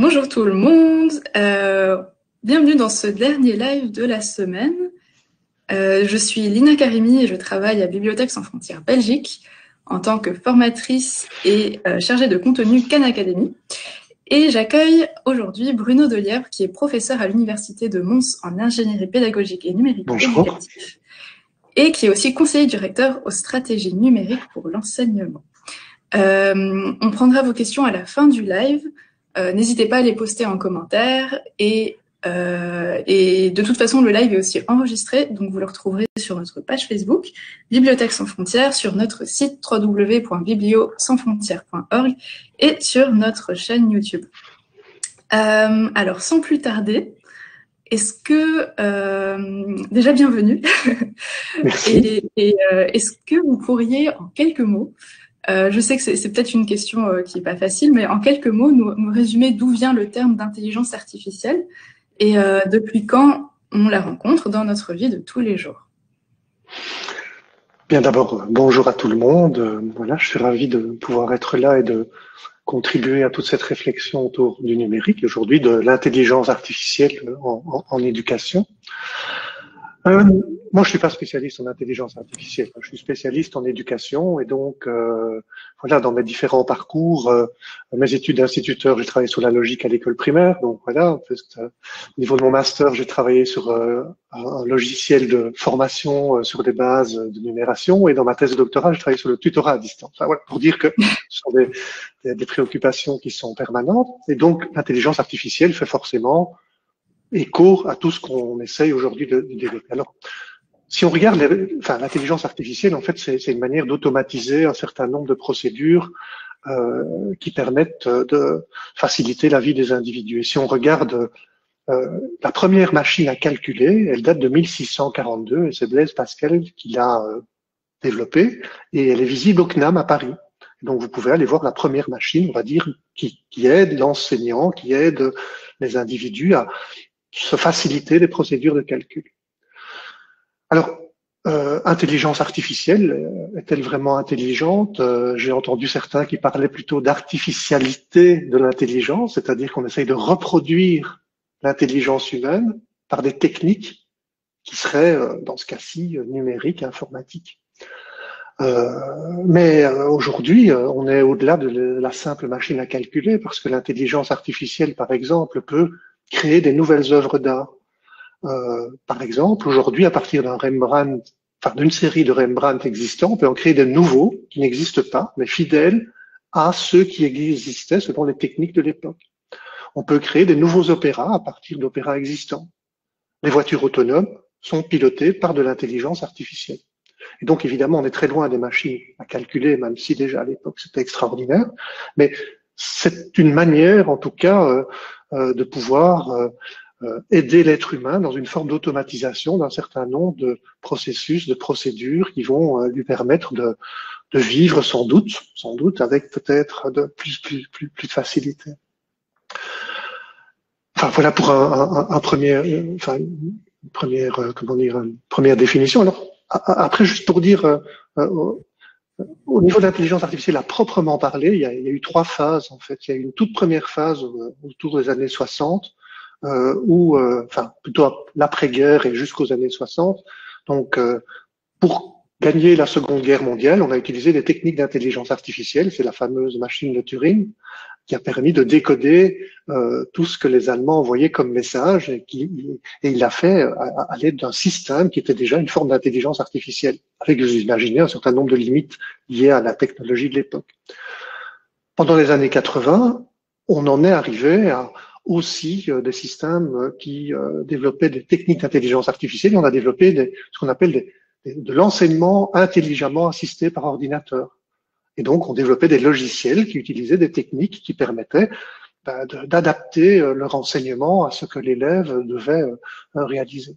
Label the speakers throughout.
Speaker 1: Bonjour tout le monde, bienvenue dans ce dernier live de la semaine. Je suis Lina Karimi et je travaille à Bibliothèques sans frontières Belgique en tant que formatrice et chargée de contenu Khan Academy. Et j'accueille aujourd'hui Bruno Delièvre qui est professeur à l'Université de Mons en ingénierie pédagogique et numérique éducatif et qui est aussi conseiller directeur aux stratégies numériques pour l'enseignement. On prendra vos questions à la fin du live. N'hésitez pas à les poster en commentaire et de toute façon le live est aussi enregistré, donc vous le retrouverez sur notre page Facebook Bibliothèques sans frontières, sur notre site www.bibliosansfrontières.org et sur notre chaîne YouTube. Alors sans plus tarder, est-ce que déjà bienvenue
Speaker 2: Merci.
Speaker 1: et est-ce que vous pourriez en quelques mots, je sais que c'est peut-être une question qui n'est pas facile, mais en quelques mots, nous résumer d'où vient le terme d'intelligence artificielle et depuis quand on la rencontre dans notre vie de tous les jours.
Speaker 2: Bien d'abord, bonjour à tout le monde. Voilà, je suis ravi de pouvoir être là et de contribuer à toute cette réflexion autour du numérique, aujourd'hui de l'intelligence artificielle en éducation. Moi, je suis pas spécialiste en intelligence artificielle. Je suis spécialiste en éducation et donc, voilà, dans mes différents parcours, mes études d'instituteur, j'ai travaillé sur la logique à l'école primaire. Donc voilà, au niveau de mon master, j'ai travaillé sur un logiciel de formation sur des bases de numération. Et dans ma thèse de doctorat, j'ai travaillé sur le tutorat à distance. Enfin, voilà, pour dire que ce sont des préoccupations qui sont permanentes. Et donc, l'intelligence artificielle fait forcément écho à tout ce qu'on essaye aujourd'hui de développer. Alors, si on regarde, l'intelligence artificielle, en fait, c'est une manière d'automatiser un certain nombre de procédures qui permettent de faciliter la vie des individus. Et si on regarde la première machine à calculer, elle date de 1642 et c'est Blaise Pascal qui l'a développée et elle est visible au CNAM à Paris. Donc, vous pouvez aller voir la première machine, on va dire, qui aide l'enseignant, qui aide les individus à se faciliter les procédures de calcul. Alors, intelligence artificielle, est-elle vraiment intelligente? J'ai entendu certains qui parlaient plutôt d'artificialité de l'intelligence, c'est-à-dire qu'on essaye de reproduire l'intelligence humaine par des techniques qui seraient, dans ce cas-ci, numériques, informatiques. Mais aujourd'hui, on est au-delà de la simple machine à calculer, parce que l'intelligence artificielle, par exemple, peut créer des nouvelles œuvres d'art. Par exemple, aujourd'hui, à partir d'un Rembrandt, d'une série de Rembrandt existants, on peut en créer de nouveaux qui n'existent pas, mais fidèles à ceux qui existaient selon les techniques de l'époque. On peut créer des nouveaux opéras à partir d'opéras existants. Les voitures autonomes sont pilotées par de l'intelligence artificielle. Et donc, évidemment, on est très loin des machines à calculer, même si déjà à l'époque c'était extraordinaire, mais c'est une manière, en tout cas, de pouvoir aider l'être humain dans une forme d'automatisation d'un certain nombre de processus, de procédures qui vont lui permettre de vivre sans doute avec peut-être de plus de facilité. Enfin voilà pour une première définition. Alors après, juste pour dire au niveau de l'intelligence artificielle à proprement parler, il y a eu trois phases en fait. Il y a eu une toute première phase autour des années 60 plutôt l'après-guerre et jusqu'aux années 60. Donc, pour gagner la Seconde Guerre mondiale, on a utilisé des techniques d'intelligence artificielle. C'est la fameuse machine de Turing qui a permis de décoder tout ce que les Allemands envoyaient comme message et il l'a fait à l'aide d'un système qui était déjà une forme d'intelligence artificielle, avec, vous imaginez, un certain nombre de limites liées à la technologie de l'époque. Pendant les années 80, on en est arrivé à aussi des systèmes qui développaient des techniques d'intelligence artificielle. Et on a développé ce qu'on appelle de l'enseignement intelligemment assisté par ordinateur. Et donc, on développait des logiciels qui utilisaient des techniques qui permettaient d'adapter leur enseignement à ce que l'élève devait réaliser.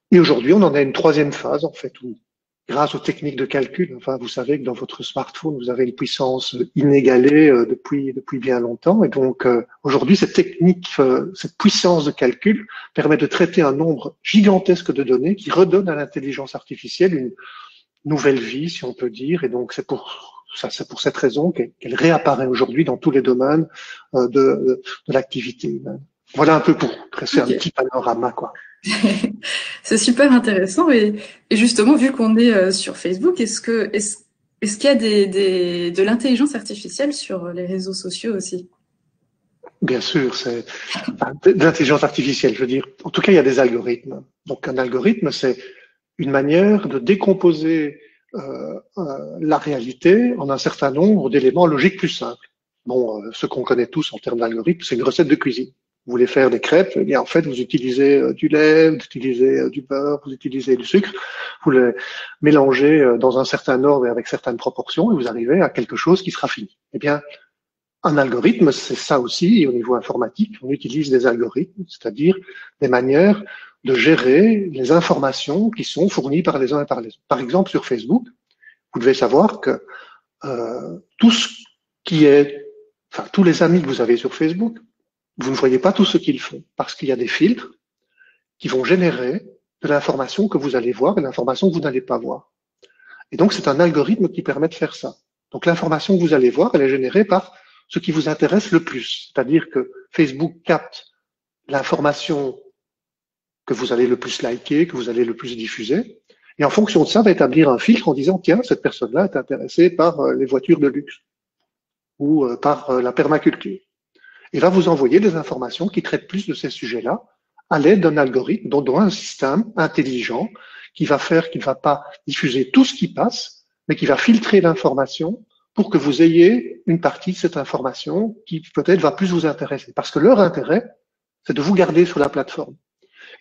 Speaker 2: Et aujourd'hui, on en a une troisième phase, en fait, où grâce aux techniques de calcul, enfin, vous savez que dans votre smartphone, vous avez une puissance inégalée depuis bien longtemps. Et donc, aujourd'hui, cette puissance de calcul permet de traiter un nombre gigantesque de données qui redonne à l'intelligence artificielle une nouvelle vie, si on peut dire. Et donc, c'est pour ça, c'est pour cette raison qu'elle réapparaît aujourd'hui dans tous les domaines de l'activité humaine. Voilà un peu pour dresser un petit panorama, quoi.
Speaker 1: C'est super intéressant et justement, vu qu'on est sur Facebook, est-ce qu'il y a de l'intelligence artificielle sur les réseaux sociaux aussi?
Speaker 2: Bien sûr, c'est de l'intelligence artificielle, je veux dire. En tout cas, il y a des algorithmes. Donc, un algorithme, c'est une manière de décomposer la réalité en un certain nombre d'éléments logiques plus simples. Bon, ce qu'on connaît tous en termes d'algorithme, c'est une recette de cuisine. Vous voulez faire des crêpes, eh bien en fait, vous utilisez du lait, vous utilisez du beurre, vous utilisez du sucre, vous les mélangez dans un certain ordre et avec certaines proportions, et vous arrivez à quelque chose qui sera fini. Eh bien, un algorithme, c'est ça aussi, et au niveau informatique, on utilise des algorithmes, c'est-à-dire des manières de gérer les informations qui sont fournies par les uns et par les autres. Par exemple, sur Facebook, vous devez savoir que tout ce qui est, enfin, tous les amis que vous avez sur Facebook, vous ne voyez pas tout ce qu'ils font, parce qu'il y a des filtres qui vont générer de l'information que vous allez voir et de l'information que vous n'allez pas voir. Et donc, c'est un algorithme qui permet de faire ça. Donc, l'information que vous allez voir, elle est générée par ce qui vous intéresse le plus. C'est-à-dire que Facebook capte l'information que vous allez le plus liker, que vous allez le plus diffuser, et en fonction de ça, va établir un filtre en disant, tiens, cette personne-là est intéressée par les voitures de luxe ou par la permaculture. Et va vous envoyer des informations qui traitent plus de ces sujets-là à l'aide d'un algorithme, dont un système intelligent qui va faire, qui ne va pas diffuser tout ce qui passe, mais qui va filtrer l'information pour que vous ayez une partie de cette information qui peut-être va plus vous intéresser. Parce que leur intérêt, c'est de vous garder sur la plateforme.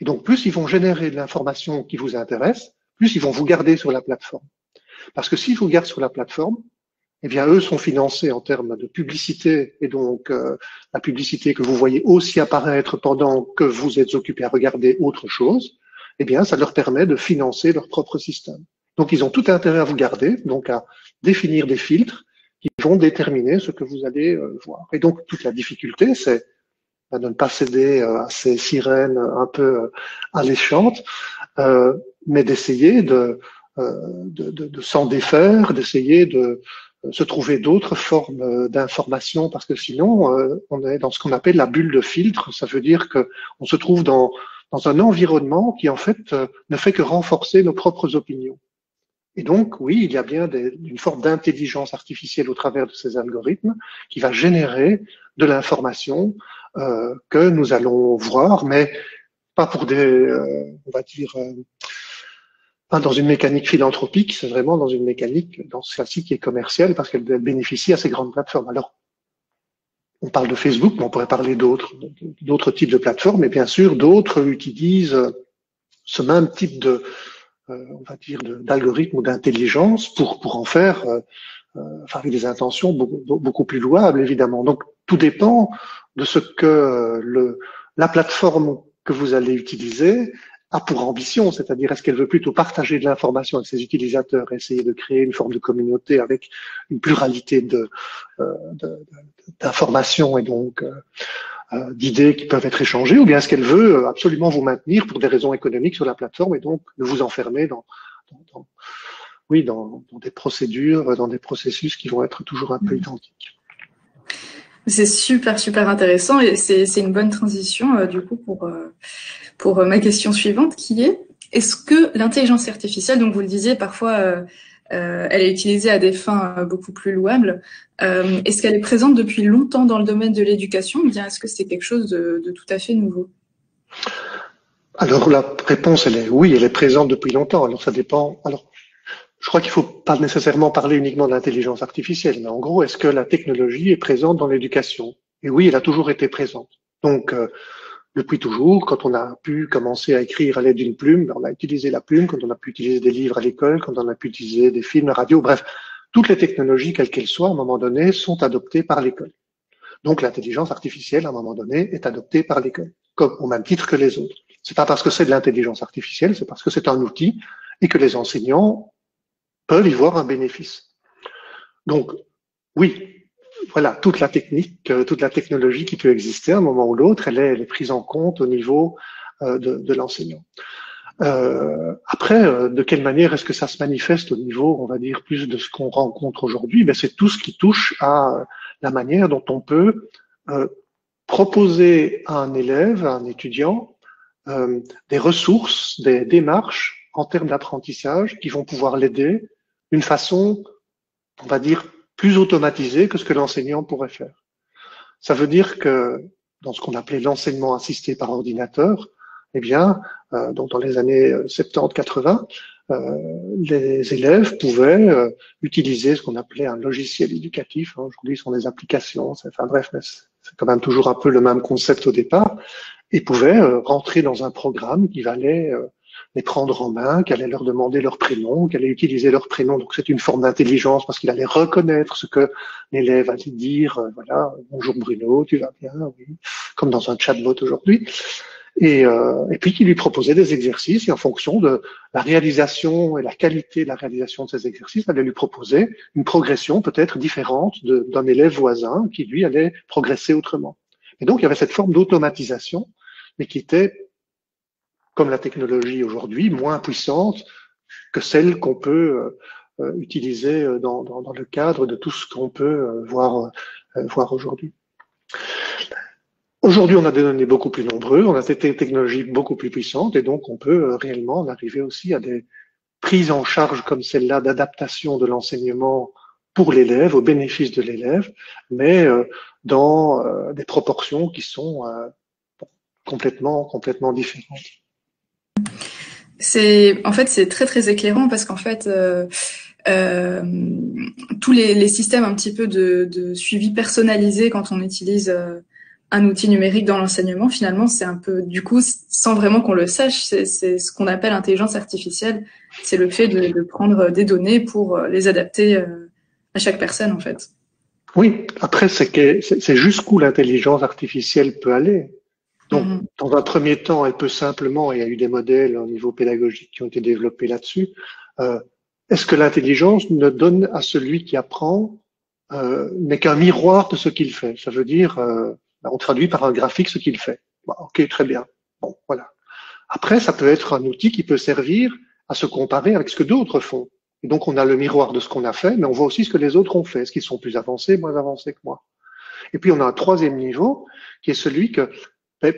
Speaker 2: Et donc, plus ils vont générer de l'information qui vous intéresse, plus ils vont vous garder sur la plateforme. Parce que s'ils vous gardent sur la plateforme, eh bien, eux sont financés en termes de publicité, et donc la publicité que vous voyez aussi apparaître pendant que vous êtes occupé à regarder autre chose, eh bien, ça leur permet de financer leur propre système. Donc, ils ont tout intérêt à vous garder, donc à définir des filtres qui vont déterminer ce que vous allez voir. Et donc, toute la difficulté, c'est de ne pas céder à ces sirènes un peu alléchantes, mais d'essayer de s'en défaire, d'essayer de se trouver d'autres formes d'information, parce que sinon, on est dans ce qu'on appelle la bulle de filtre. Ça veut dire que on se trouve dans un environnement qui, en fait, ne fait que renforcer nos propres opinions. Et donc, oui, il y a bien une forme d'intelligence artificielle au travers de ces algorithmes qui va générer de l'information que nous allons voir, mais pas pour des, on va dire, pas dans une mécanique philanthropique, c'est vraiment dans une mécanique, dans ce cas-ci, qui est commerciale, parce qu'elle bénéficie à ces grandes plateformes. Alors, on parle de Facebook, mais on pourrait parler d'autres types de plateformes, et bien sûr, d'autres utilisent ce même type de, on va dire, d'algorithme ou d'intelligence pour en faire, enfin, avec des intentions beaucoup plus louables, évidemment. Donc, tout dépend de ce que la plateforme que vous allez utiliser a pour ambition, c'est-à-dire est-ce qu'elle veut plutôt partager de l'information avec ses utilisateurs, essayer de créer une forme de communauté avec une pluralité d'informations et donc d'idées qui peuvent être échangées, ou bien est-ce qu'elle veut absolument vous maintenir pour des raisons économiques sur la plateforme et donc de vous enfermer dans des procédures, dans des processus qui vont être toujours un peu identiques.
Speaker 1: C'est super, super intéressant et c'est une bonne transition du coup pour ma question suivante qui est-ce que l'intelligence artificielle, donc vous le disiez, parfois elle est utilisée à des fins beaucoup plus louables, est-ce qu'elle est présente depuis longtemps dans le domaine de l'éducation ou bien est-ce que c'est quelque chose de tout à fait nouveau?
Speaker 2: Alors la réponse, oui, elle est présente depuis longtemps. Alors ça dépend. Alors je crois qu'il ne faut pas nécessairement parler uniquement de l'intelligence artificielle, mais en gros, est-ce que la technologie est présente dans l'éducation? Et oui, elle a toujours été présente. Donc, depuis toujours, quand on a pu commencer à écrire à l'aide d'une plume, on a utilisé la plume, quand on a pu utiliser des livres à l'école, quand on a pu utiliser des films, la radio, bref, toutes les technologies, quelles qu'elles soient, à un moment donné, sont adoptées par l'école. Donc, l'intelligence artificielle, à un moment donné, est adoptée par l'école, comme au même titre que les autres. C'est pas parce que c'est de l'intelligence artificielle, c'est parce que c'est un outil et que les enseignants peuvent y voir un bénéfice. Donc, oui, voilà, toute la technologie qui peut exister à un moment ou l'autre, elle est prise en compte au niveau de l'enseignant. Après, de quelle manière est-ce que ça se manifeste au niveau, on va dire, plus de ce qu'on rencontre aujourd'hui? Ben, c'est tout ce qui touche à la manière dont on peut proposer à un élève, à un étudiant, des ressources, des démarches en termes d'apprentissage qui vont pouvoir l'aider d'une façon, on va dire, plus automatisée que ce que l'enseignant pourrait faire. Ça veut dire que dans ce qu'on appelait l'enseignement assisté par ordinateur, eh bien, donc dans les années 70-80, les élèves pouvaient utiliser ce qu'on appelait un logiciel éducatif. Hein, aujourd'hui, ce sont des applications. Enfin bref, mais c'est quand même toujours un peu le même concept au départ. Et pouvaient rentrer dans un programme qui allait les prendre en main, qui allait leur demander leur prénom, qui allait utiliser leur prénom. Donc c'est une forme d'intelligence parce qu'il allait reconnaître ce que l'élève allait dire. Voilà, bonjour Bruno, tu vas bien, oui, comme dans un chatbot aujourd'hui. Et puis qui lui proposait des exercices et en fonction de la réalisation et la qualité de la réalisation de ces exercices, allait lui proposer une progression peut-être différente d'un élève voisin qui lui allait progresser autrement. Et donc il y avait cette forme d'automatisation, mais qui était, comme la technologie aujourd'hui, moins puissante que celle qu'on peut utiliser dans le cadre de tout ce qu'on peut voir aujourd'hui. Aujourd'hui, on a des données beaucoup plus nombreuses, on a des technologies beaucoup plus puissantes, et donc on peut réellement arriver aussi à des prises en charge comme celle-là d'adaptation de l'enseignement pour l'élève, au bénéfice de l'élève, mais dans des proportions qui sont complètement différentes.
Speaker 1: En fait, c'est très très éclairant parce qu'en fait, tous les systèmes un petit peu de suivi personnalisé quand on utilise un outil numérique dans l'enseignement, finalement, c'est un peu, du coup, sans vraiment qu'on le sache, c'est ce qu'on appelle intelligence artificielle. C'est le fait de prendre des données pour les adapter à chaque personne, en fait.
Speaker 2: Oui, après, c'est jusqu'où l'intelligence artificielle peut aller. Donc, dans un premier temps, elle peut simplement, il y a eu des modèles au niveau pédagogique qui ont été développés là-dessus, est-ce que l'intelligence ne donne à celui qui apprend n'est qu'un miroir de ce qu'il fait? Ça veut dire, on traduit par un graphique ce qu'il fait. Bon, ok, très bien. Bon, voilà. Après, ça peut être un outil qui peut servir à se comparer avec ce que d'autres font. Et donc, on a le miroir de ce qu'on a fait, mais on voit aussi ce que les autres ont fait, est-ce qu'ils sont plus avancés, moins avancés que moi. Et puis, on a un troisième niveau, qui est celui que,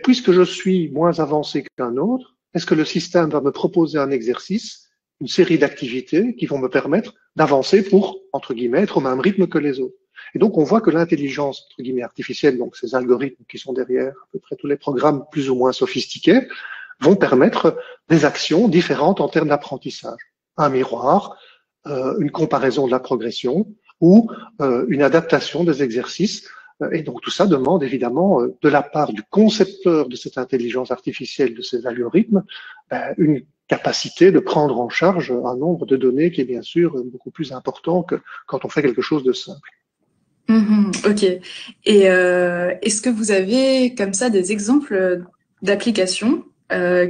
Speaker 2: puisque je suis moins avancé qu'un autre, est-ce que le système va me proposer un exercice, une série d'activités qui vont me permettre d'avancer pour, entre guillemets, être au même rythme que les autres. Et donc, on voit que l'intelligence, entre guillemets, artificielle, donc ces algorithmes qui sont derrière à peu près tous les programmes plus ou moins sophistiqués, vont permettre des actions différentes en termes d'apprentissage. Un miroir, une comparaison de la progression ou une adaptation des exercices. Et donc tout ça demande évidemment de la part du concepteur de cette intelligence artificielle, de ces algorithmes, une capacité de prendre en charge un nombre de données qui est bien sûr beaucoup plus important que quand on fait quelque chose de simple.
Speaker 1: Ok. Et est-ce que vous avez comme ça des exemples d'applications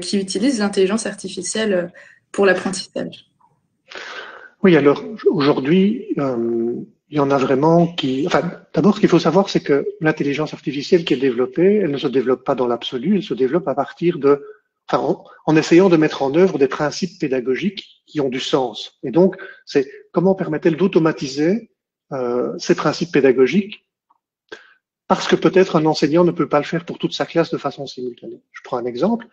Speaker 1: qui utilisent l'intelligence artificielle pour l'apprentissage?
Speaker 2: Oui, alors aujourd'hui, il y en a vraiment qui. Enfin, d'abord, ce qu'il faut savoir, c'est que l'intelligence artificielle qui est développée, elle ne se développe pas dans l'absolu, elle se développe à partir de, enfin, en essayant de mettre en œuvre des principes pédagogiques qui ont du sens. Et donc, c'est comment permet-elle d'automatiser ces principes pédagogiques, parce que peut-être un enseignant ne peut pas le faire pour toute sa classe de façon simultanée. Je prends un exemple,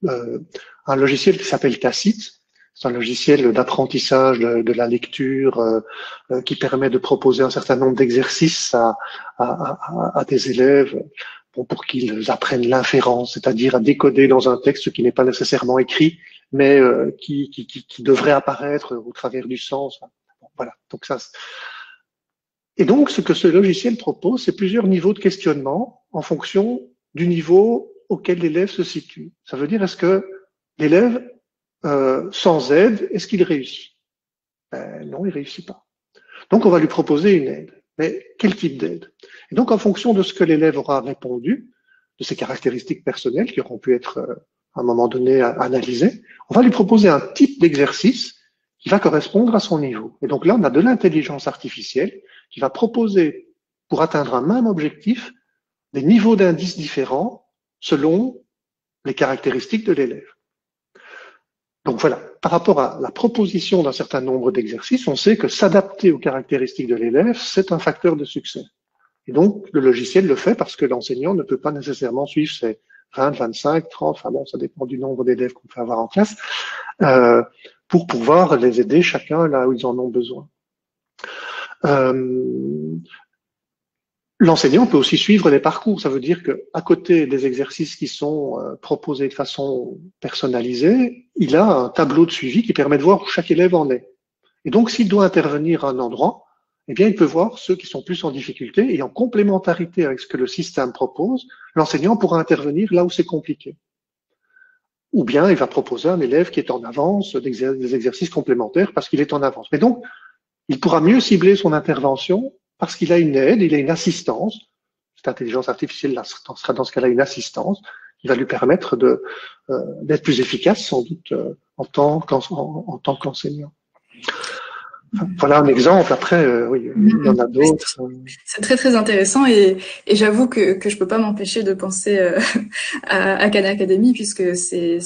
Speaker 2: un logiciel qui s'appelle Tacite. C'est un logiciel d'apprentissage de la lecture qui permet de proposer un certain nombre d'exercices à des élèves pour qu'ils apprennent l'inférence, c'est-à-dire à décoder dans un texte ce qui n'est pas nécessairement écrit, mais qui devrait apparaître au travers du sens. Bon, voilà. Donc ça. Et donc, ce que ce logiciel propose, c'est plusieurs niveaux de questionnement en fonction du niveau auquel l'élève se situe. Ça veut dire, est-ce que l'élève sans aide, est-ce qu'il réussit? Non, il réussit pas. Donc, on va lui proposer une aide. Mais quel type d'aide? Et donc, en fonction de ce que l'élève aura répondu, de ses caractéristiques personnelles qui auront pu être, à un moment donné, analysées, on va lui proposer un type d'exercice qui va correspondre à son niveau. Et donc là, on a de l'intelligence artificielle qui va proposer, pour atteindre un même objectif, des niveaux d'indices différents selon les caractéristiques de l'élève. Donc voilà, par rapport à la proposition d'un certain nombre d'exercices, on sait que s'adapter aux caractéristiques de l'élève, c'est un facteur de succès. Et donc, le logiciel le fait parce que l'enseignant ne peut pas nécessairement suivre ses 20, 25, 30, enfin bon, ça dépend du nombre d'élèves qu'on peut avoir en classe, euh, pour pouvoir les aider chacun là où ils en ont besoin. L'enseignant peut aussi suivre les parcours. Ça veut dire qu'à côté des exercices qui sont proposés de façon personnalisée, il a un tableau de suivi qui permet de voir où chaque élève en est. Et donc, s'il doit intervenir à un endroit, eh bien, il peut voir ceux qui sont plus en difficulté et en complémentarité avec ce que le système propose, l'enseignant pourra intervenir là où c'est compliqué. Ou bien, il va proposer un élève qui est en avance des exercices complémentaires parce qu'il est en avance. Mais donc, il pourra mieux cibler son intervention parce qu'il a une aide, il a une assistance. Cette intelligence artificielle sera dans ce cas-là une assistance qui va lui permettre d'être plus efficace, sans doute, en tant qu'enseignant. Voilà un exemple. Après, oui, il y en a d'autres.
Speaker 1: C'est très très intéressant et j'avoue que je peux pas m'empêcher de penser à Khan Academy puisque c'est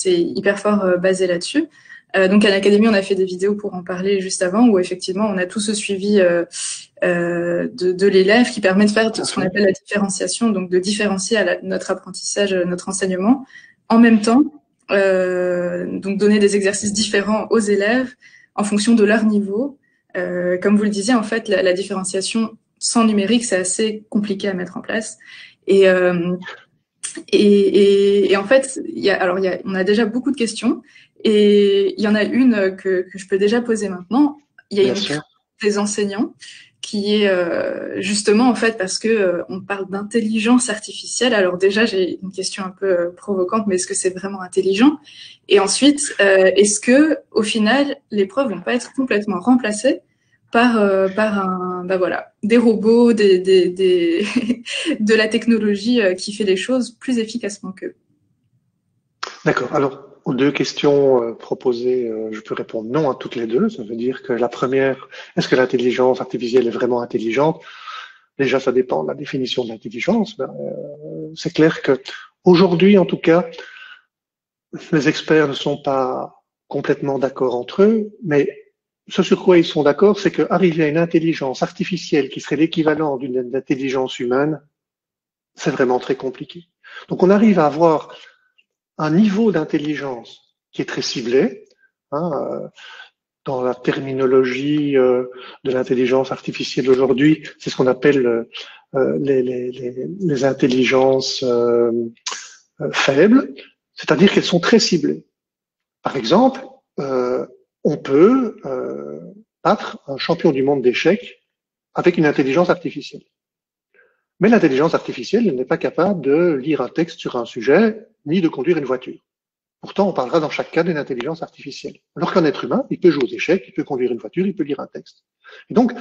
Speaker 1: hyper fort basé là-dessus. Donc Khan Academy, on a fait des vidéos pour en parler juste avant où effectivement on a tout ce suivi de l'élève qui permet de faire ce qu'on appelle la différenciation, donc de différencier notre apprentissage, notre enseignement en même temps, donc donner des exercices différents aux élèves en fonction de leur niveau. Comme vous le disiez, en fait, la différenciation sans numérique, c'est assez compliqué à mettre en place. Et en fait, on a déjà beaucoup de questions. Et il y en a une que je peux déjà poser maintenant. Il y a une crainte des enseignants qui est justement en fait parce que on parle d'intelligence artificielle. Alors déjà, j'ai une question un peu provocante, mais est-ce que c'est vraiment intelligent? Et ensuite, est-ce que au final, les profs vont pas être complètement remplacés par des robots, de la technologie qui fait les choses plus efficacement qu'eux?
Speaker 2: D'accord. Alors, aux deux questions proposées, je peux répondre non à toutes les deux. Ça veut dire que la première, est-ce que l'intelligence artificielle est vraiment intelligente? Déjà, ça dépend de la définition de l'intelligence. C'est clair que aujourd'hui, en tout cas, les experts ne sont pas complètement d'accord entre eux, mais ce sur quoi ils sont d'accord, c'est qu'arriver à une intelligence artificielle qui serait l'équivalent d'une intelligence humaine, c'est vraiment très compliqué. Donc, on arrive à avoir un niveau d'intelligence qui est très ciblé. Dans la terminologie de l'intelligence artificielle aujourd'hui, c'est ce qu'on appelle les intelligences faibles, c'est-à-dire qu'elles sont très ciblées. Par exemple, on peut battre un champion du monde d'échecs avec une intelligence artificielle. Mais l'intelligence artificielle n'est pas capable de lire un texte sur un sujet, ni de conduire une voiture. Pourtant, on parlera dans chaque cas d'une intelligence artificielle. Alors qu'un être humain, il peut jouer aux échecs, il peut conduire une voiture, il peut lire un texte. Et donc,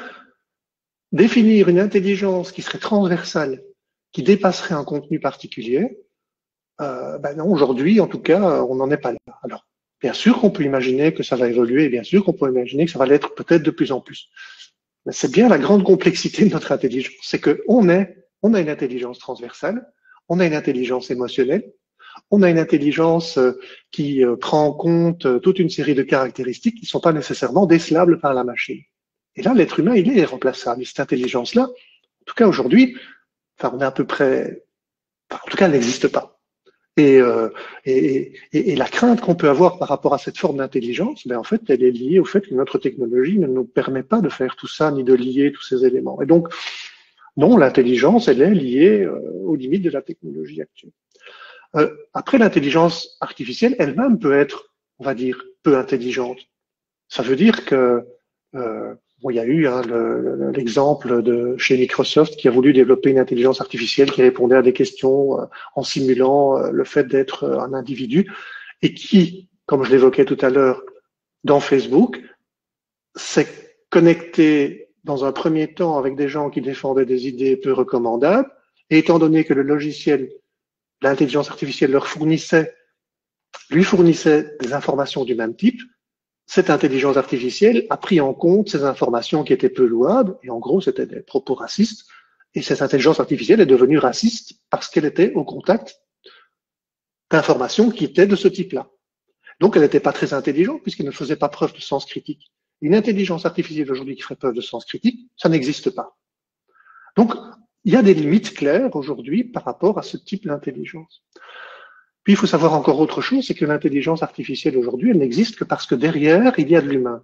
Speaker 2: définir une intelligence qui serait transversale, qui dépasserait un contenu particulier, non, aujourd'hui, en tout cas, on n'en est pas là. Alors, bien sûr qu'on peut imaginer que ça va évoluer, et bien sûr qu'on peut imaginer que ça va l'être peut-être de plus en plus. Mais c'est bien la grande complexité de notre intelligence, c'est qu'on a une intelligence transversale, on a une intelligence émotionnelle, on a une intelligence qui prend en compte toute une série de caractéristiques qui ne sont pas nécessairement décelables par la machine. Et là, l'être humain, il est irremplaçable. Et cette intelligence-là, en tout cas aujourd'hui, on est à peu près, en tout cas, elle n'existe pas. Et la crainte qu'on peut avoir par rapport à cette forme d'intelligence, en fait, elle est liée au fait que notre technologie ne nous permet pas de faire tout ça, ni de lier tous ces éléments. Et donc, non, l'intelligence, elle est liée aux limites de la technologie actuelle. Après, l'intelligence artificielle elle-même peut être, on va dire, peu intelligente. Ça veut dire que il y a eu l'exemple de chez Microsoft qui a voulu développer une intelligence artificielle qui répondait à des questions en simulant le fait d'être un individu et qui, comme je l'évoquais tout à l'heure, dans Facebook, s'est connecté dans un premier temps avec des gens qui défendaient des idées peu recommandables et étant donné que le logiciel, l'intelligence artificielle lui fournissait des informations du même type, cette intelligence artificielle a pris en compte ces informations qui étaient peu louables, et en gros, c'était des propos racistes, et cette intelligence artificielle est devenue raciste parce qu'elle était au contact d'informations qui étaient de ce type-là. Donc, elle n'était pas très intelligente puisqu'elle ne faisait pas preuve de sens critique. Une intelligence artificielle aujourd'hui qui ferait preuve de sens critique, ça n'existe pas. Donc, il y a des limites claires aujourd'hui par rapport à ce type d'intelligence. Puis, il faut savoir encore autre chose, c'est que l'intelligence artificielle aujourd'hui, elle n'existe que parce que derrière, il y a de l'humain.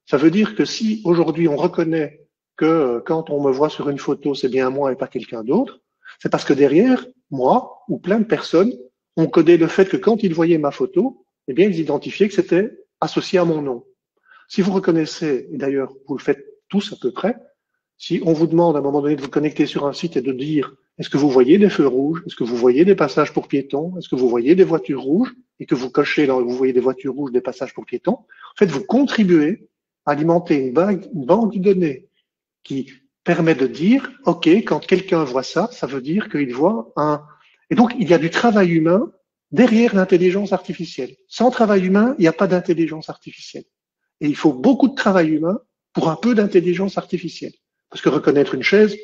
Speaker 2: Ça veut dire que si aujourd'hui on reconnaît que quand on me voit sur une photo, c'est bien moi et pas quelqu'un d'autre, c'est parce que derrière, moi ou plein de personnes ont codé le fait que quand ils voyaient ma photo, eh bien, ils identifiaient que c'était associé à mon nom. Si vous reconnaissez, et d'ailleurs, vous le faites tous à peu près, si on vous demande à un moment donné de vous connecter sur un site et de dire est-ce que vous voyez des feux rouges, est-ce que vous voyez des passages pour piétons, est-ce que vous voyez des voitures rouges, et que vous cochez là où vous voyez des voitures rouges, des passages pour piétons, en fait, vous contribuez à alimenter une banque de données qui permet de dire, OK, quand quelqu'un voit ça, ça veut dire qu'il voit un... Et donc, il y a du travail humain derrière l'intelligence artificielle. Sans travail humain, il n'y a pas d'intelligence artificielle. Et il faut beaucoup de travail humain pour un peu d'intelligence artificielle. Parce que reconnaître une chaise,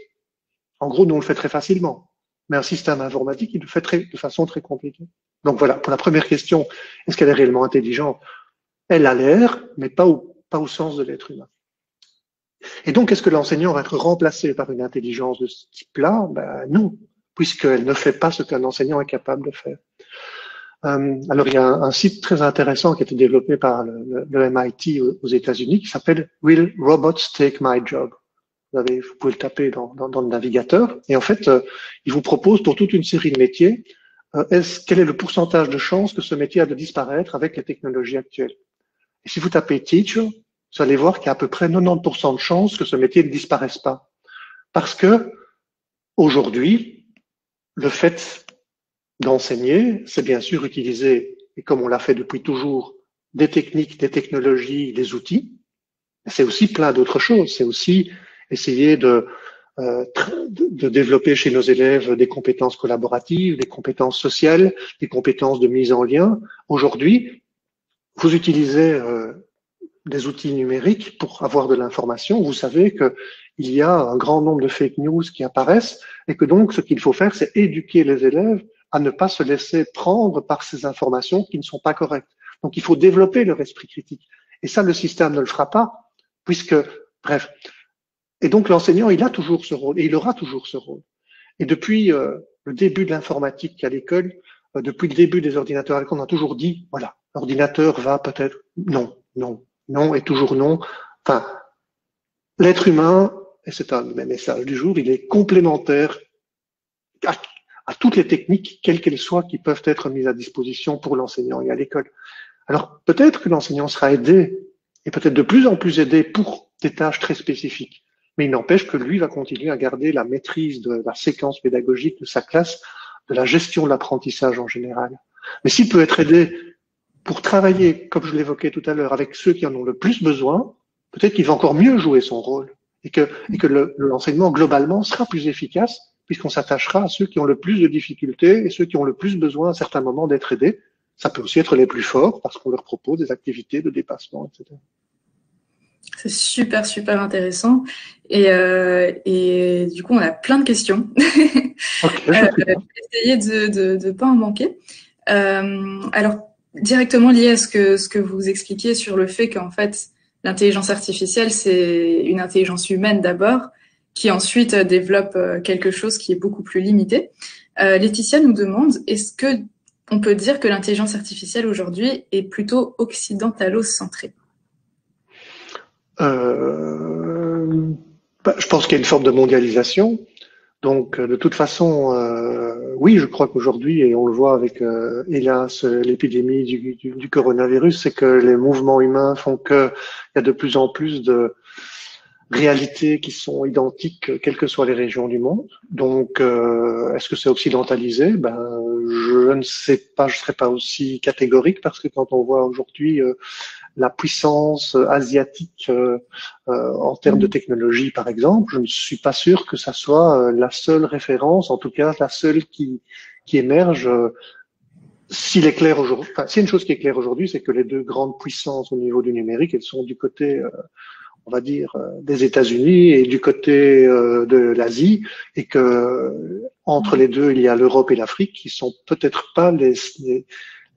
Speaker 2: en gros, nous on le fait très facilement. Mais un système informatique, il le fait de façon très compliquée. Donc voilà, pour la première question, est-ce qu'elle est réellement intelligente? Elle a l'air, mais pas au sens de l'être humain. Et donc, est-ce que l'enseignant va être remplacé par une intelligence de ce type-là? Ben non, puisqu'elle ne fait pas ce qu'un enseignant est capable de faire. Alors, il y a un site très intéressant qui a été développé par le MIT aux États-Unis qui s'appelle Will Robots Take My Job? Vous pouvez le taper dans le navigateur. Et en fait, il vous propose pour toute une série de métiers, quel est le pourcentage de chances que ce métier a de disparaître avec les technologies actuelles? Et si vous tapez teacher, vous allez voir qu'il y a à peu près 90% de chances que ce métier ne disparaisse pas. Parce que, aujourd'hui, le fait d'enseigner, c'est bien sûr utiliser, et comme on l'a fait depuis toujours, des techniques, des technologies, des outils. C'est aussi plein d'autres choses. C'est aussi essayer de développer chez nos élèves des compétences collaboratives, des compétences sociales, des compétences de mise en lien. Aujourd'hui, vous utilisez des outils numériques pour avoir de l'information. Vous savez qu'il y a un grand nombre de fake news qui apparaissent et que donc ce qu'il faut faire, c'est éduquer les élèves à ne pas se laisser prendre par ces informations qui ne sont pas correctes. Donc il faut développer leur esprit critique. Et ça, le système ne le fera pas, puisque, bref. Et donc l'enseignant, il a toujours ce rôle et il aura toujours ce rôle. Et depuis le début de l'informatique à l'école, depuis le début des ordinateurs à l'école, on a toujours dit, voilà, l'ordinateur va peut-être, non et toujours non. Enfin, l'être humain, et c'est un des messages du jour, il est complémentaire à toutes les techniques, quelles qu'elles soient, qui peuvent être mises à disposition pour l'enseignant et à l'école. Alors, peut-être que l'enseignant sera aidé, et peut-être de plus en plus aidé pour des tâches très spécifiques. Mais il n'empêche que lui va continuer à garder la maîtrise de la séquence pédagogique de sa classe, de la gestion de l'apprentissage en général. Mais s'il peut être aidé pour travailler, comme je l'évoquais tout à l'heure, avec ceux qui en ont le plus besoin, peut-être qu'il va encore mieux jouer son rôle et que l'enseignement globalement sera plus efficace puisqu'on s'attachera à ceux qui ont le plus de difficultés et ceux qui ont le plus besoin à certains moments d'être aidés. Ça peut aussi être les plus forts parce qu'on leur propose des activités de dépassement, etc.
Speaker 1: C'est super, super intéressant. Et du coup, on a plein de questions.
Speaker 2: Okay,
Speaker 1: je vais essayer de pas en manquer. Alors, directement lié à ce que vous expliquiez sur le fait qu'en fait, l'intelligence artificielle, c'est une intelligence humaine d'abord, qui ensuite développe quelque chose qui est beaucoup plus limité. Laetitia nous demande, est-ce que on peut dire que l'intelligence artificielle aujourd'hui est plutôt occidentalo-centrée?
Speaker 2: Je pense qu'il y a une forme de mondialisation. Donc, de toute façon, oui, je crois qu'aujourd'hui, et on le voit avec, hélas, l'épidémie du coronavirus, c'est que les mouvements humains font qu'il y a de plus en plus de réalités qui sont identiques, quelles que soient les régions du monde. Donc, est-ce que c'est occidentalisé? Je ne sais pas, je ne serais pas aussi catégorique parce que quand on voit aujourd'hui la puissance asiatique en termes de technologie, par exemple, je ne suis pas sûr que ça soit la seule référence, en tout cas la seule qui émerge. S'il est clair aujourd'hui, enfin, s'il y a une chose qui est claire aujourd'hui, c'est que les deux grandes puissances au niveau du numérique, elles sont du côté, on va dire, des États-Unis et du côté de l'Asie, et que entre les deux, il y a l'Europe et l'Afrique qui sont peut-être pas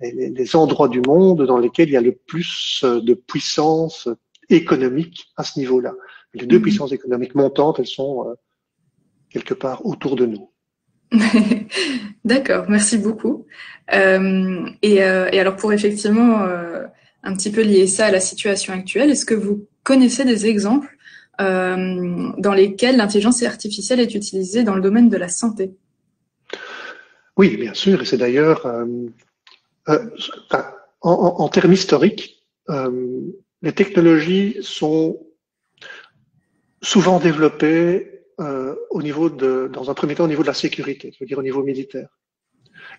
Speaker 2: les endroits du monde dans lesquels il y a le plus de puissance économique à ce niveau-là. Les deux puissances économiques montantes, elles sont quelque part autour de nous.
Speaker 1: D'accord, merci beaucoup. Et alors pour effectivement un petit peu lier ça à la situation actuelle, est-ce que vous connaissez des exemples dans lesquels l'intelligence artificielle est utilisée dans le domaine de la santé?
Speaker 2: Oui, bien sûr, et c'est d'ailleurs, en termes historiques, les technologies sont souvent développées dans un premier temps au niveau de la sécurité, c'est-à-dire au niveau militaire.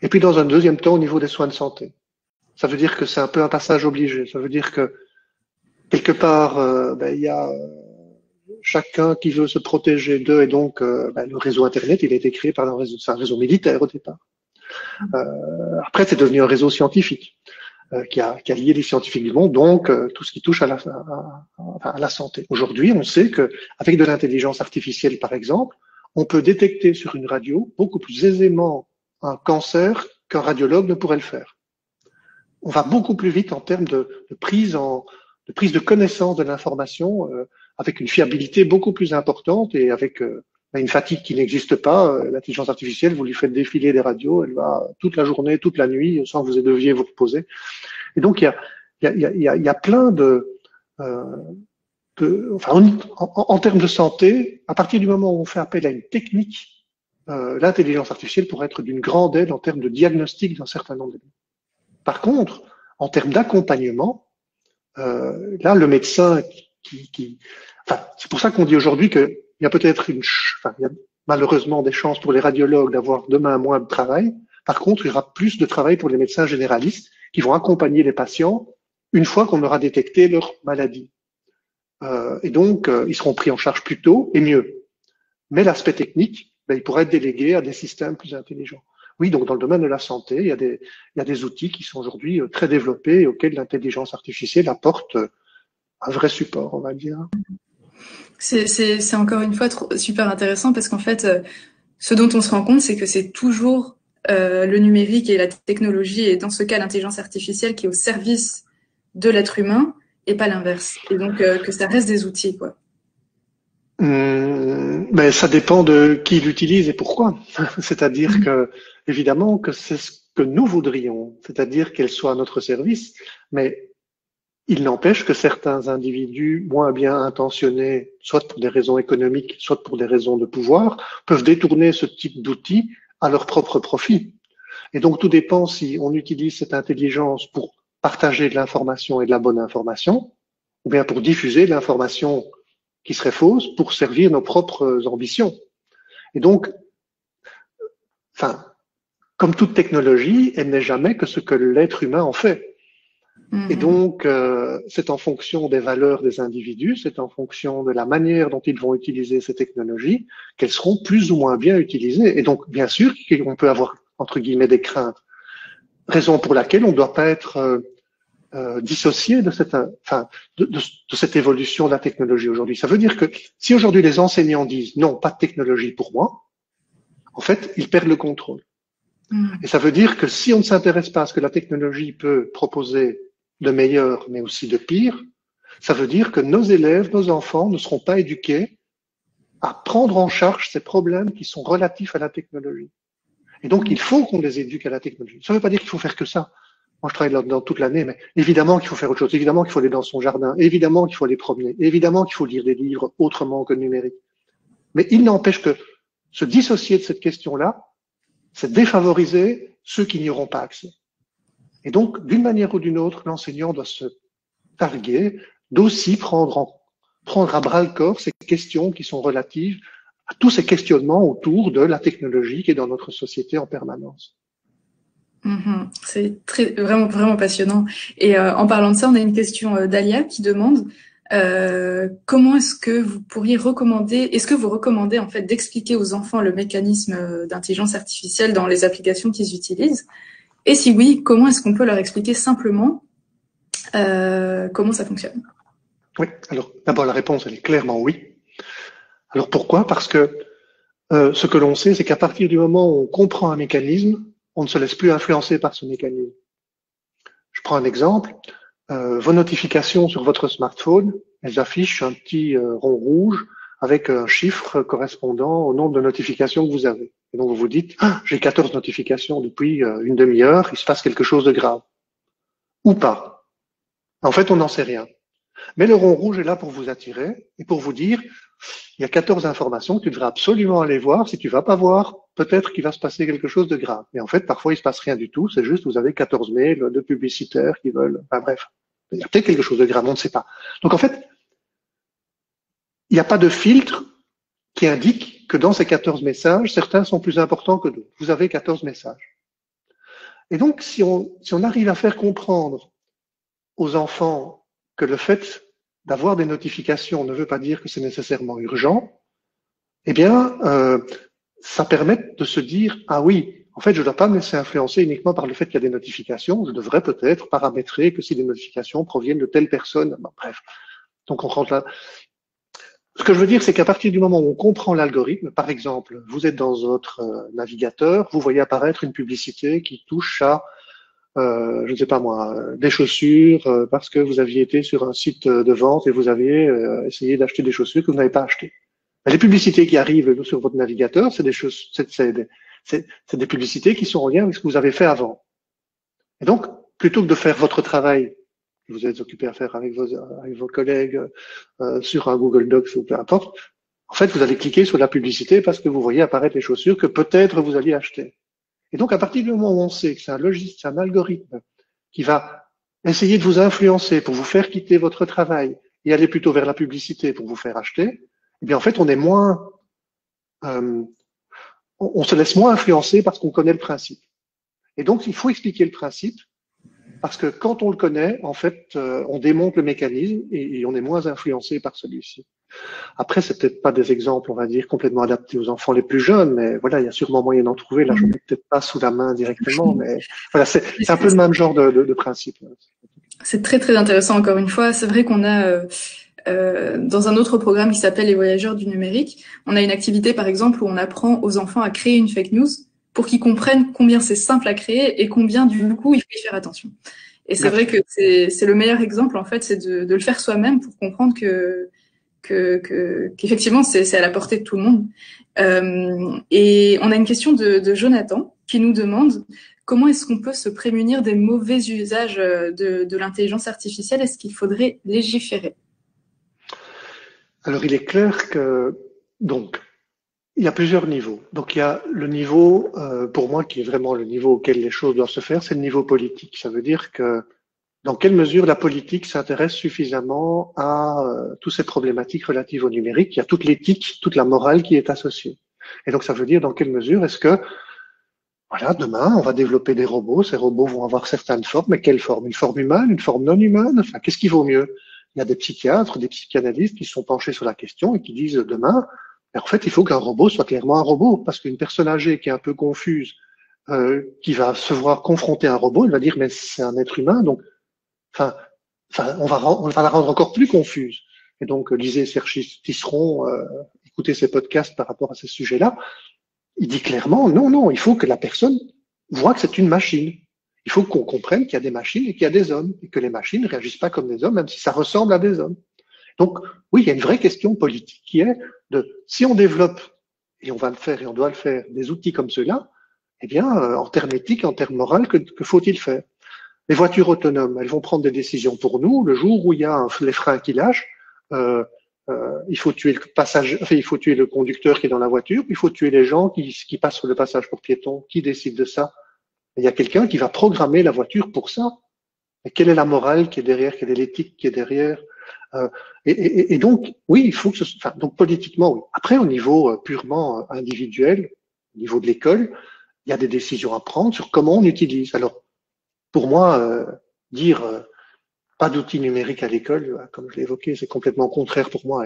Speaker 2: Et puis dans un deuxième temps au niveau des soins de santé. Ça veut dire que c'est un peu un passage obligé. Ça veut dire que quelque part, il y a chacun qui veut se protéger d'eux, et donc le réseau Internet, il a été créé par c'est un réseau militaire au départ. Après, c'est devenu un réseau scientifique qui a lié les scientifiques du monde, donc tout ce qui touche à la santé. Aujourd'hui, on sait que avec de l'intelligence artificielle, par exemple, on peut détecter sur une radio beaucoup plus aisément un cancer qu'un radiologue ne pourrait le faire. On va beaucoup plus vite en termes de prise de connaissance de l'information, avec une fiabilité beaucoup plus importante et avec une fatigue qui n'existe pas. L'intelligence artificielle, vous lui faites défiler des radios, elle va toute la journée, toute la nuit, sans que vous deviez vous reposer. Et donc il y a plein en termes de santé, à partir du moment où on fait appel à une technique, l'intelligence artificielle pourrait être d'une grande aide en termes de diagnostic d'un certain nombre d'éléments. Par contre, en termes d'accompagnement, là, le médecin c'est pour ça qu'on dit aujourd'hui qu'il y a peut-être il y a malheureusement des chances pour les radiologues d'avoir demain moins de travail. Par contre, il y aura plus de travail pour les médecins généralistes qui vont accompagner les patients une fois qu'on aura détecté leur maladie. Et donc, ils seront pris en charge plus tôt et mieux. Mais l'aspect technique, il pourrait être délégué à des systèmes plus intelligents. Oui, donc dans le domaine de la santé, il y a des outils qui sont aujourd'hui très développés et auxquels l'intelligence artificielle apporte un vrai support, on va dire.
Speaker 1: C'est encore une fois super intéressant parce qu'en fait, ce dont on se rend compte, c'est que c'est toujours le numérique et la technologie, et dans ce cas l'intelligence artificielle, qui est au service de l'être humain et pas l'inverse. Et donc que ça reste des outils, quoi.
Speaker 2: Mais ça dépend de qui l'utilise et pourquoi. C'est-à-dire que, évidemment, que c'est ce que nous voudrions, c'est-à-dire qu'elle soit à notre service, mais il n'empêche que certains individus moins bien intentionnés, soit pour des raisons économiques, soit pour des raisons de pouvoir, peuvent détourner ce type d'outils à leur propre profit. Et donc tout dépend si on utilise cette intelligence pour partager de l'information et de la bonne information, ou bien pour diffuser de l'information qui serait fausse pour servir nos propres ambitions. Et donc, comme toute technologie, elle n'est jamais que ce que l'être humain en fait. Et donc, c'est en fonction des valeurs des individus, c'est en fonction de la manière dont ils vont utiliser ces technologies qu'elles seront plus ou moins bien utilisées. Et donc, bien sûr, on peut avoir, entre guillemets, des craintes. Raison pour laquelle on ne doit pas être dissocié de cette évolution de la technologie aujourd'hui. Ça veut dire que si aujourd'hui les enseignants disent non, pas de technologie pour moi, en fait, ils perdent le contrôle. Et ça veut dire que si on ne s'intéresse pas à ce que la technologie peut proposer de meilleur, mais aussi de pire, ça veut dire que nos élèves, nos enfants ne seront pas éduqués à prendre en charge ces problèmes qui sont relatifs à la technologie. Et donc, il faut qu'on les éduque à la technologie. Ça ne veut pas dire qu'il faut faire que ça. Moi, je travaille là-dedans toute l'année, mais évidemment qu'il faut faire autre chose. Évidemment qu'il faut aller dans son jardin. Évidemment qu'il faut aller promener. Évidemment qu'il faut lire des livres autrement que numérique. Mais il n'empêche que se dissocier de cette question-là, c'est défavoriser ceux qui n'y auront pas accès. Et donc, d'une manière ou d'une autre, l'enseignant doit se targuer d'aussi prendre à bras le corps ces questions qui sont relatives à tous ces questionnements autour de la technologie qui est dans notre société en permanence.
Speaker 1: C'est vraiment, vraiment passionnant. Et en parlant de ça, on a une question d'Alia qui demande comment est-ce que vous pourriez est-ce que vous recommandez en fait d'expliquer aux enfants le mécanisme d'intelligence artificielle dans les applications qu'ils utilisent? Et si oui, comment est-ce qu'on peut leur expliquer simplement comment ça fonctionne?
Speaker 2: Oui, alors d'abord la réponse elle est clairement oui. Alors pourquoi? Parce que ce que l'on sait, c'est qu'à partir du moment où on comprend un mécanisme, on ne se laisse plus influencer par ce mécanisme. Je prends un exemple. Vos notifications sur votre smartphone, elles affichent un petit rond rouge avec un chiffre correspondant au nombre de notifications que vous avez. Et donc vous vous dites, ah, j'ai 14 notifications depuis une demi-heure, il se passe quelque chose de grave. Ou pas. En fait, on n'en sait rien. Mais le rond rouge est là pour vous attirer et pour vous dire, il y a 14 informations que tu devrais absolument aller voir. Si tu vas pas voir, peut-être qu'il va se passer quelque chose de grave. Et en fait, parfois, il se passe rien du tout. C'est juste, vous avez 14 mails de publicitaires qui veulent, enfin bref. Il y a peut-être quelque chose de grave, on ne sait pas. Donc en fait, il n'y a pas de filtre qui indique que dans ces 14 messages, certains sont plus importants que d'autres. Vous avez 14 messages. Et donc, si on arrive à faire comprendre aux enfants que le fait d'avoir des notifications ne veut pas dire que c'est nécessairement urgent, eh bien, ça permet de se dire, ah oui, en fait, je ne dois pas me laisser influencer uniquement par le fait qu'il y a des notifications, je devrais peut-être paramétrer que si des notifications proviennent de telle personne, bon, bref. Donc, on rentre là. Ce que je veux dire, c'est qu'à partir du moment où on comprend l'algorithme, par exemple, vous êtes dans votre navigateur, vous voyez apparaître une publicité qui touche à je ne sais pas moi, des chaussures parce que vous aviez été sur un site de vente et vous aviez essayé d'acheter des chaussures que vous n'avez pas achetées. Les publicités qui arrivent sur votre navigateur, c'est des publicités qui sont en lien avec ce que vous avez fait avant. Et donc, plutôt que de faire votre travail que vous êtes occupé à faire avec vos collègues sur un Google Docs ou peu importe, en fait, vous allez cliquer sur la publicité parce que vous voyez apparaître les chaussures que peut-être vous alliez acheter. Et donc, à partir du moment où on sait que c'est un logiciel, c'est un algorithme qui va essayer de vous influencer pour vous faire quitter votre travail et aller plutôt vers la publicité pour vous faire acheter, eh bien, en fait, on est moins, on se laisse moins influencer parce qu'on connaît le principe. Et donc, il faut expliquer le principe parce que quand on le connaît, en fait, on démonte le mécanisme et on est moins influencé par celui-ci. Après, c'est peut-être pas des exemples, on va dire, complètement adaptés aux enfants les plus jeunes, mais voilà, il y a sûrement moyen d'en trouver. Là, je ne mets peut-être pas sous la main directement, mais voilà, c'est un peu le même genre de principe.
Speaker 1: C'est très très intéressant. Encore une fois, c'est vrai qu'on a dans un autre programme qui s'appelle Les Voyageurs du numérique, on a une activité par exemple où on apprend aux enfants à créer une fake news pour qu'ils comprennent combien c'est simple à créer et combien du coup il faut y faire attention. Et c'est vrai que c'est le meilleur exemple en fait, c'est de le faire soi-même pour comprendre qu'effectivement c'est à la portée de tout le monde. Et on a une question de Jonathan qui nous demande comment est-ce qu'on peut se prémunir des mauvais usages de l'intelligence artificielle? Est-ce qu'il faudrait légiférer?
Speaker 2: Alors, il est clair que, donc, il y a plusieurs niveaux. Donc, il y a le niveau, pour moi, qui est vraiment le niveau auquel les choses doivent se faire, c'est le niveau politique. Ça veut dire que dans quelle mesure la politique s'intéresse suffisamment à toutes ces problématiques relatives au numérique. Il y a toute l'éthique, toute la morale qui est associée. Et donc, ça veut dire dans quelle mesure est-ce que, voilà, demain, on va développer des robots. Ces robots vont avoir certaines formes, mais quelle forme? Une forme humaine, une forme non humaine? Enfin, qu'est-ce qui vaut mieux? Il y a des psychiatres, des psychanalystes qui se sont penchés sur la question et qui disent demain, en fait, il faut qu'un robot soit clairement un robot, parce qu'une personne âgée qui est un peu confuse, qui va se voir confronter à un robot, elle va dire mais c'est un être humain, donc Enfin, on va la rendre encore plus confuse. Et donc, lisez Serge Tisseron, écoutez ses podcasts par rapport à ces sujets-là. Il dit clairement, non, il faut que la personne voit que c'est une machine. Il faut qu'on comprenne qu'il y a des machines et qu'il y a des hommes, et que les machines ne réagissent pas comme des hommes, même si ça ressemble à des hommes. Donc, oui, il y a une vraie question politique qui est de, si on développe, et on va le faire et on doit le faire, des outils comme ceux-là, eh bien, en termes éthiques, en termes moraux, que faut-il faire? Les voitures autonomes, elles vont prendre des décisions pour nous. Le jour où il y a les freins qui lâchent, il faut tuer le passager, enfin, il faut tuer le conducteur qui est dans la voiture, il faut tuer les gens qui passent sur le passage pour piétons. Qui décide de ça? Il y a quelqu'un qui va programmer la voiture pour ça. Et quelle est la morale qui est derrière? Quelle est l'éthique qui est derrière? Et donc, oui, il faut que enfin, donc politiquement, oui. Après, au niveau purement individuel, au niveau de l'école, il y a des décisions à prendre sur comment on utilise. Alors, pour moi, dire pas d'outils numériques à l'école, comme je l'ai évoqué, c'est complètement contraire pour moi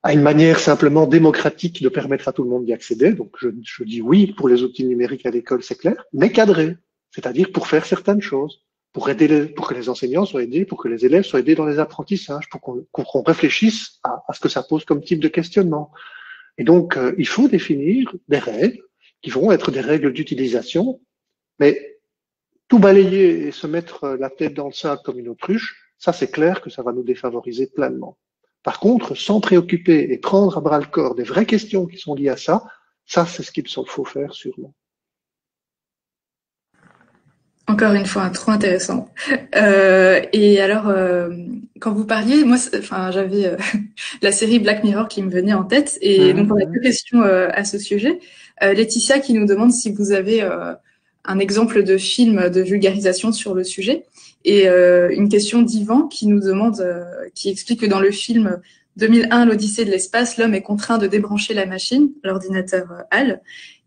Speaker 2: à une manière simplement démocratique de permettre à tout le monde d'y accéder. Donc, je dis oui pour les outils numériques à l'école, c'est clair, mais cadré, c'est-à-dire pour faire certaines choses, pour que les enseignants soient aidés, pour que les élèves soient aidés dans les apprentissages, pour qu'on réfléchisse à ce que ça pose comme type de questionnement. Et donc, il faut définir des règles qui vont être des règles d'utilisation, mais tout balayer et se mettre la tête dans le sable comme une autruche, ça c'est clair que ça va nous défavoriser pleinement. Par contre, s'en préoccuper et prendre à bras le corps des vraies questions qui sont liées à ça c'est ce qu'il faut faire sûrement.
Speaker 1: Encore une fois, trop intéressant. Et alors, quand vous parliez, moi, enfin, j'avais la série Black Mirror qui me venait en tête, et donc on a deux questions à ce sujet. Laetitia qui nous demande si vous avez un exemple de film de vulgarisation sur le sujet, et une question d'Yvan qui nous demande, qui explique que dans le film 2001, l'Odyssée de l'espace, l'homme est contraint de débrancher la machine, l'ordinateur HAL.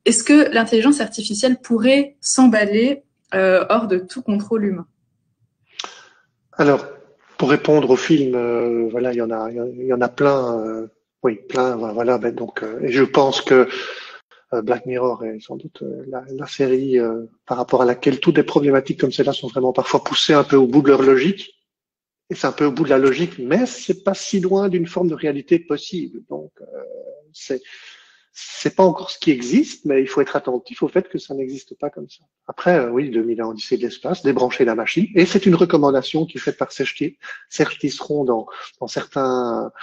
Speaker 1: Est-ce que l'intelligence artificielle pourrait s'emballer hors de tout contrôle humain?
Speaker 2: Alors, pour répondre au film, voilà, il y en a plein, oui, plein, voilà. Ben donc, et je pense que Black Mirror est sans doute la série par rapport à laquelle toutes des problématiques comme celle-là sont vraiment parfois poussées un peu au bout de leur logique. Et c'est un peu au bout de la logique, mais c'est pas si loin d'une forme de réalité possible. Donc, c'est pas encore ce qui existe, mais il faut être attentif au fait que ça n'existe pas comme ça. Après, oui, 2001 Odyssée de l'espace, débrancher la machine, et c'est une recommandation qui est faite par Serge Tisseron dans certains,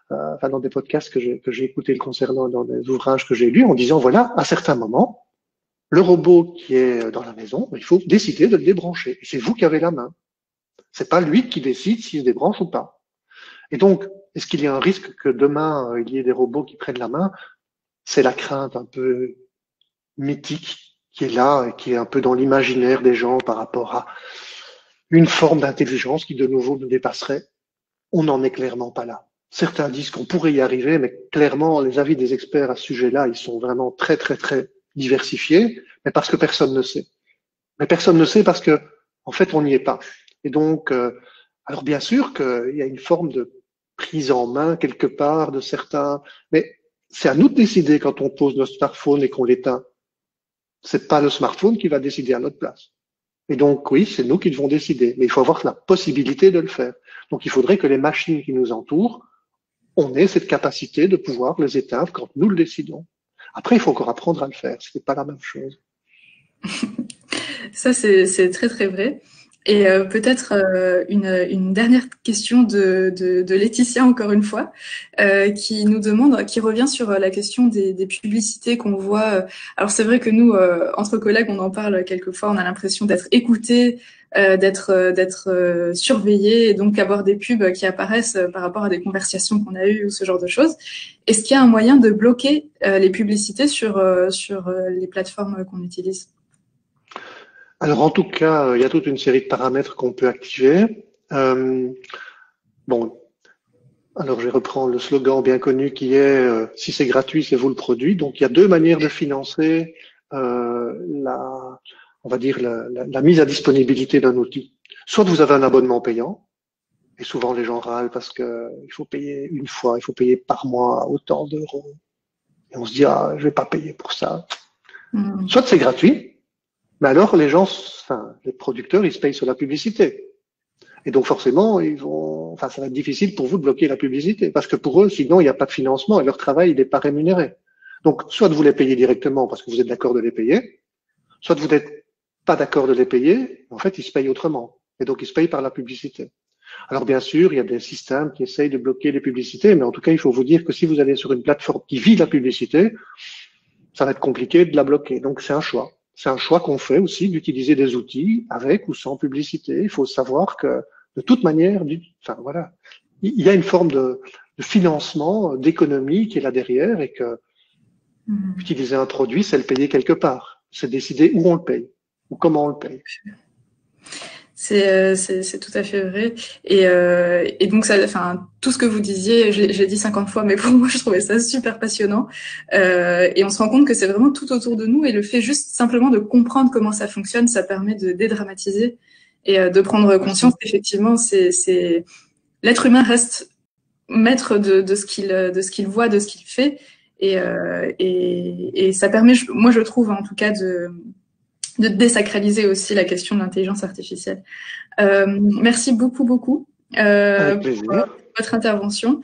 Speaker 2: enfin dans des podcasts que j'ai écoutés le concernant, dans des ouvrages que j'ai lus, en disant voilà, à certains moments, le robot qui est dans la maison, il faut décider de le débrancher. Et c'est vous qui avez la main. C'est pas lui qui décide s'il se débranche ou pas. Et donc, est-ce qu'il y a un risque que demain il y ait des robots qui prennent la main? C'est la crainte un peu mythique qui est là et qui est un peu dans l'imaginaire des gens par rapport à une forme d'intelligence qui de nouveau nous dépasserait. On n'en est clairement pas là. Certains disent qu'on pourrait y arriver, mais clairement, les avis des experts à ce sujet-là, ils sont vraiment très, très, très diversifiés, mais parce que personne ne sait. Mais personne ne sait parce que, en fait, on n'y est pas. Et donc, alors bien sûr qu'il y a une forme de prise en main quelque part de certains, mais c'est à nous de décider quand on pose notre smartphone et qu'on l'éteint. C'est pas le smartphone qui va décider à notre place. Et donc, oui, c'est nous qui devons décider. Mais il faut avoir la possibilité de le faire. Donc, il faudrait que les machines qui nous entourent, on ait cette capacité de pouvoir les éteindre quand nous le décidons. Après, il faut encore apprendre à le faire. Ce n'est pas la même chose.
Speaker 1: Ça, c'est très, très vrai. Et peut-être une dernière question de Laetitia, encore une fois, qui nous demande, qui revient sur la question des publicités qu'on voit. Alors c'est vrai que nous, entre collègues, on en parle quelquefois, on a l'impression d'être écoutés, d'être surveillés, et donc avoir des pubs qui apparaissent par rapport à des conversations qu'on a eues ou ce genre de choses. Est-ce qu'il y a un moyen de bloquer les publicités sur les plateformes qu'on utilise?
Speaker 2: Alors, en tout cas, il y a toute une série de paramètres qu'on peut activer. Bon, alors je reprends le slogan bien connu qui est si c'est gratuit, c'est vous le produit. Donc, il y a deux manières de financer on va dire la mise à disponibilité d'un outil. Soit vous avez un abonnement payant, et souvent les gens râlent parce que il faut payer une fois, il faut payer par mois autant d'euros. Et on se dit ah, je vais pas payer pour ça. Soit c'est gratuit. Mais alors, les gens, enfin, les producteurs, ils se payent sur la publicité. Et donc, forcément, ça va être difficile pour vous de bloquer la publicité. Parce que pour eux, sinon, il n'y a pas de financement et leur travail, il n'est pas rémunéré. Donc, soit vous les payez directement parce que vous êtes d'accord de les payer, soit vous n'êtes pas d'accord de les payer. En fait, ils se payent autrement. Et donc, ils se payent par la publicité. Alors, bien sûr, il y a des systèmes qui essayent de bloquer les publicités, mais en tout cas, il faut vous dire que si vous allez sur une plateforme qui vit la publicité, ça va être compliqué de la bloquer. Donc, c'est un choix. C'est un choix qu'on fait aussi d'utiliser des outils avec ou sans publicité. Il faut savoir que de toute manière, enfin voilà, il y a une forme de financement, d'économie qui est là derrière et que utiliser un produit, c'est le payer quelque part. C'est décider où on le paye ou comment on le paye.
Speaker 1: C'est tout à fait vrai. Et donc, ça, enfin, tout ce que vous disiez, j'ai dit 50 fois, mais pour moi, je trouvais ça super passionnant. Et on se rend compte que c'est vraiment tout autour de nous. Et le fait juste simplement de comprendre comment ça fonctionne, ça permet de dédramatiser et de prendre conscience qu'effectivement, l'être humain reste maître de ce qu'il voit, de ce qu'il fait. Et ça permet, moi, je trouve, en tout cas, de désacraliser aussi la question de l'intelligence artificielle. Merci beaucoup,
Speaker 2: Avec
Speaker 1: pour
Speaker 2: plaisir.
Speaker 1: votre intervention.